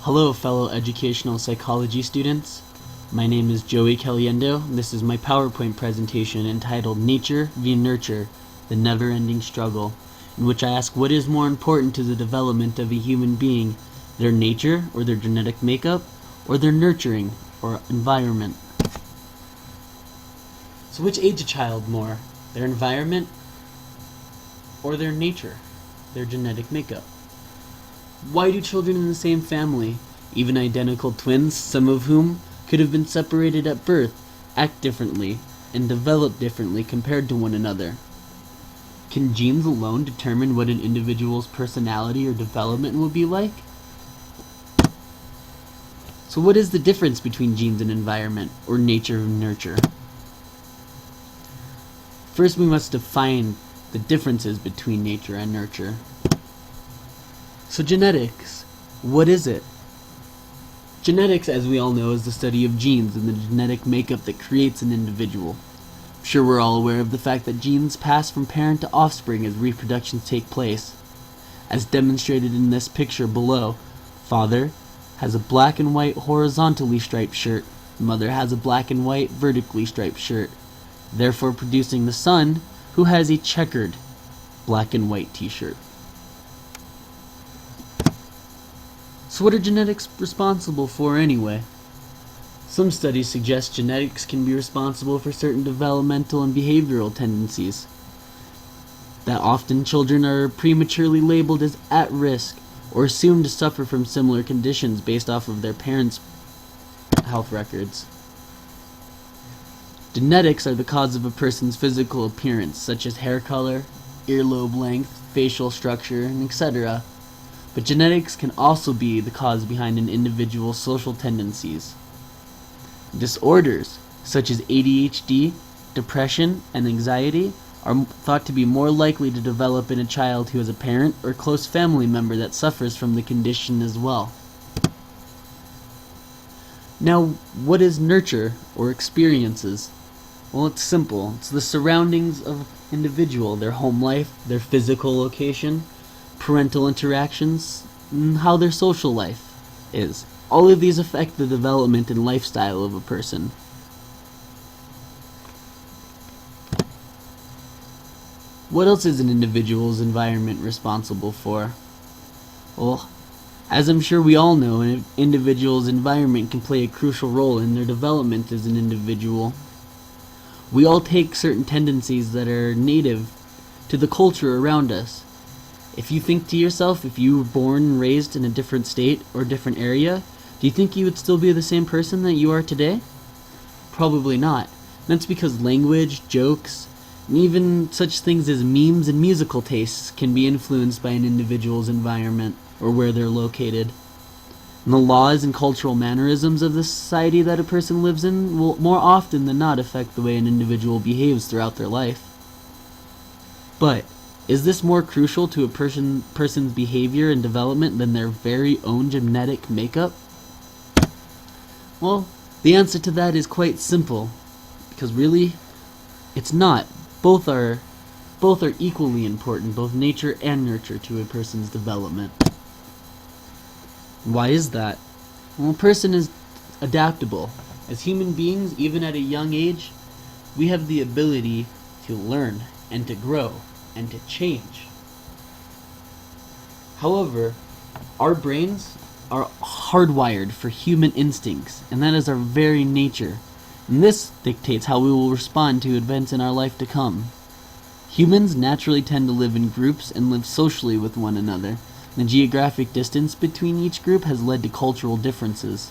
Hello, fellow educational psychology students. My name is Joey Caliendo, and this is my PowerPoint presentation entitled Nature v. Nurture, the Never-Ending Struggle, in which I ask what is more important to the development of a human being, their nature or their genetic makeup, or their nurturing or environment. So which aids a child more, their environment or their nature, their genetic makeup? Why do children in the same family, even identical twins, some of whom could have been separated at birth, act differently and develop differently compared to one another? Can genes alone determine what an individual's personality or development will be like? So what is the difference between genes and environment, or nature and nurture? First, we must define the differences between nature and nurture. So genetics, what is it? Genetics, as we all know, is the study of genes and the genetic makeup that creates an individual. I'm sure we're all aware of the fact that genes pass from parent to offspring as reproductions take place. As demonstrated in this picture below, father has a black and white horizontally striped shirt, mother has a black and white vertically striped shirt, therefore producing the son, who has a checkered black and white t-shirt. So what are genetics responsible for anyway? Some studies suggest genetics can be responsible for certain developmental and behavioral tendencies. That often children are prematurely labeled as at risk or assumed to suffer from similar conditions based off of their parents' health records. Genetics are the cause of a person's physical appearance, such as hair color, earlobe length, facial structure, and etc. But genetics can also be the cause behind an individual's social tendencies. Disorders, such as ADHD, depression, and anxiety, are thought to be more likely to develop in a child who has a parent or close family member that suffers from the condition as well. Now, what is nurture or experiences? Well, it's simple. It's the surroundings of an individual, their home life, their physical location, parental interactions, and how their social life is. All of these affect the development and lifestyle of a person. What else is an individual's environment responsible for? Well, as I'm sure we all know, an individual's environment can play a crucial role in their development as an individual. We all take certain tendencies that are native to the culture around us. If you think to yourself, if you were born and raised in a different state or different area, do you think you would still be the same person that you are today? Probably not. That's because language, jokes, and even such things as memes and musical tastes can be influenced by an individual's environment or where they're located. And the laws and cultural mannerisms of the society that a person lives in will more often than not affect the way an individual behaves throughout their life. But is this more crucial to a person's behavior and development than their very own genetic makeup? Well, the answer to that is quite simple, because really, it's not. Both are equally important, both nature and nurture, to a person's development. Why is that? Well, a person is adaptable. As human beings, even at a young age, we have the ability to learn and to grow and to change. However, our brains are hardwired for human instincts, and that is our very nature. And this dictates how we will respond to events in our life to come. Humans naturally tend to live in groups and live socially with one another. The geographic distance between each group has led to cultural differences,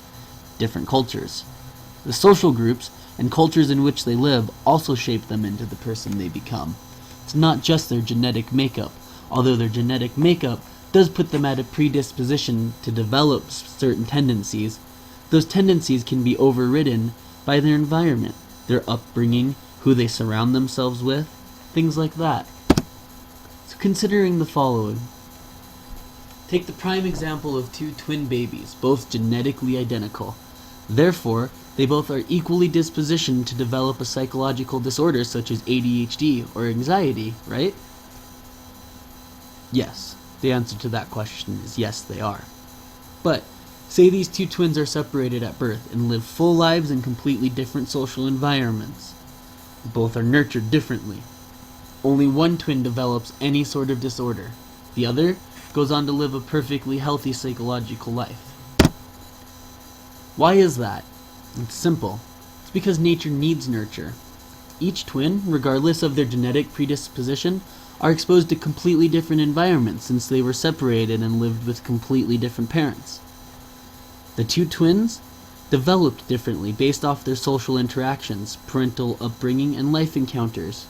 different cultures. The social groups and cultures in which they live also shape them into the person they become. It's not just their genetic makeup, although their genetic makeup does put them at a predisposition to develop certain tendencies. Those tendencies can be overridden by their environment, their upbringing, who they surround themselves with, things like that. So considering the following, take the prime example of two twin babies, both genetically identical. Therefore, they both are equally dispositioned to develop a psychological disorder such as ADHD or anxiety, right? Yes, the answer to that question is yes, they are. But Say these two twins are separated at birth and live full lives in completely different social environments. Both are nurtured differently. Only one twin develops any sort of disorder. The other goes on to live a perfectly healthy psychological life. Why is that? It's simple. It's because nature needs nurture. Each twin, regardless of their genetic predisposition, are exposed to completely different environments since they were separated and lived with completely different parents. The two twins developed differently based off their social interactions, parental upbringing, and life encounters.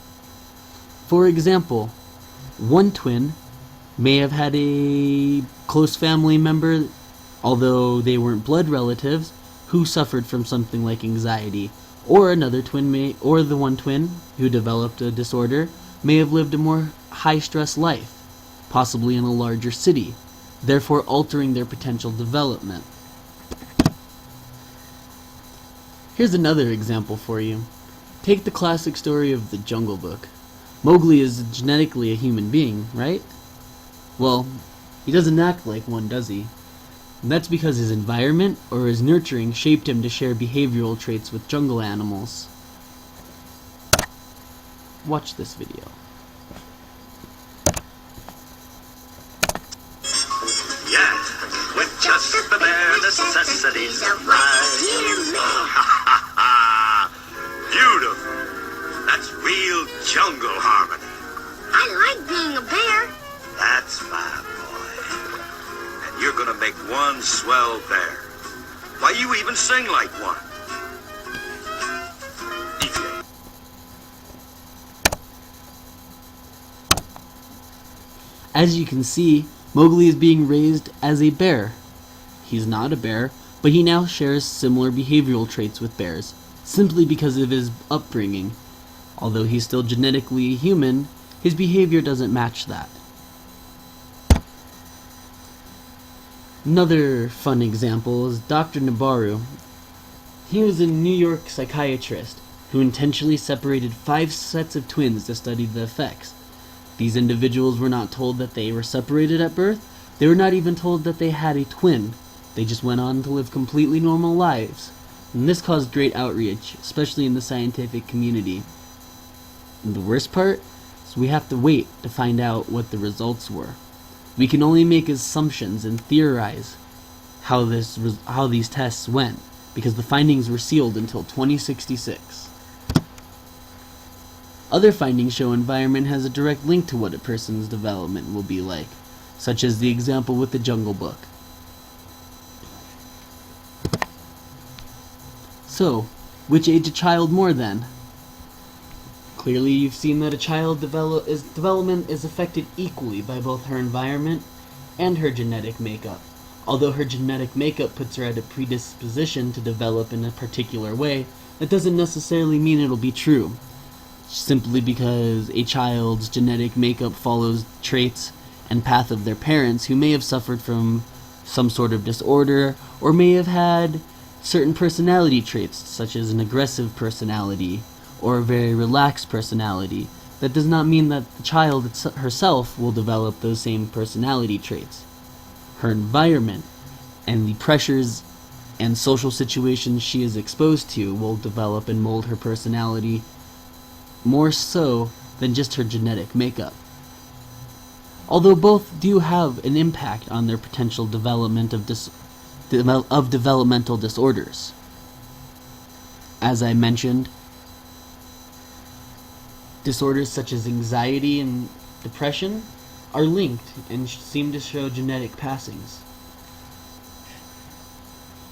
For example, one twin may have had a close family member, although they weren't blood relatives, who suffered from something like anxiety, or another twin or the one twin who developed a disorder may have lived a more high-stress life, possibly in a larger city, therefore altering their potential development. Here's another example for you. Take the classic story of the Jungle Book. Mowgli is genetically a human being, right? Well, he doesn't act like one, does he? And that's because his environment or his nurturing shaped him to share behavioral traits with jungle animals. Watch this video. Yeah, with just the bare necessities of life. Beautiful. That's real jungle harmony. I like being a bear. That's my boy. And you're gonna make one swell bear. Why, you even sing like one. DJ. As you can see, Mowgli is being raised as a bear. He's not a bear, but he now shares similar behavioral traits with bears, simply because of his upbringing. Although he's still genetically human, his behavior doesn't match that. Another fun example is Dr. Nabaru. He was a New York psychiatrist who intentionally separated 5 sets of twins to study the effects. These individuals were not told that they were separated at birth. They were not even told that they had a twin. They just went on to live completely normal lives. And this caused great outrage, especially in the scientific community. And the worst part is we have to wait to find out what the results were. We can only make assumptions and theorize how these tests went, because the findings were sealed until 2066. Other findings show environment has a direct link to what a person's development will be like, such as the example with the Jungle Book. So, which age a child more then? Clearly you've seen that a child's development is affected equally by both her environment and her genetic makeup. Although her genetic makeup puts her at a predisposition to develop in a particular way, that doesn't necessarily mean it'll be true. Simply because a child's genetic makeup follows traits and path of their parents who may have suffered from some sort of disorder or may have had certain personality traits such as an aggressive personality or a very relaxed personality, that does not mean that the child herself will develop those same personality traits. Her environment and the pressures and social situations she is exposed to will develop and mold her personality more so than just her genetic makeup. Although both do have an impact on their potential development of developmental disorders. As I mentioned, disorders such as anxiety and depression are linked and seem to show genetic passings.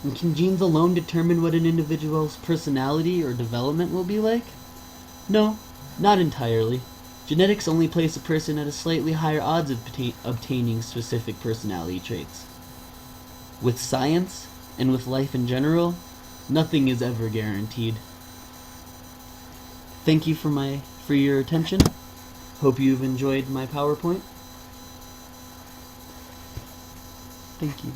And can genes alone determine what an individual's personality or development will be like? No, not entirely. Genetics only place a person at a slightly higher odds of obtaining specific personality traits. With science, and with life in general, nothing is ever guaranteed. Thank you for your attention. Hope you've enjoyed my PowerPoint. Thank you.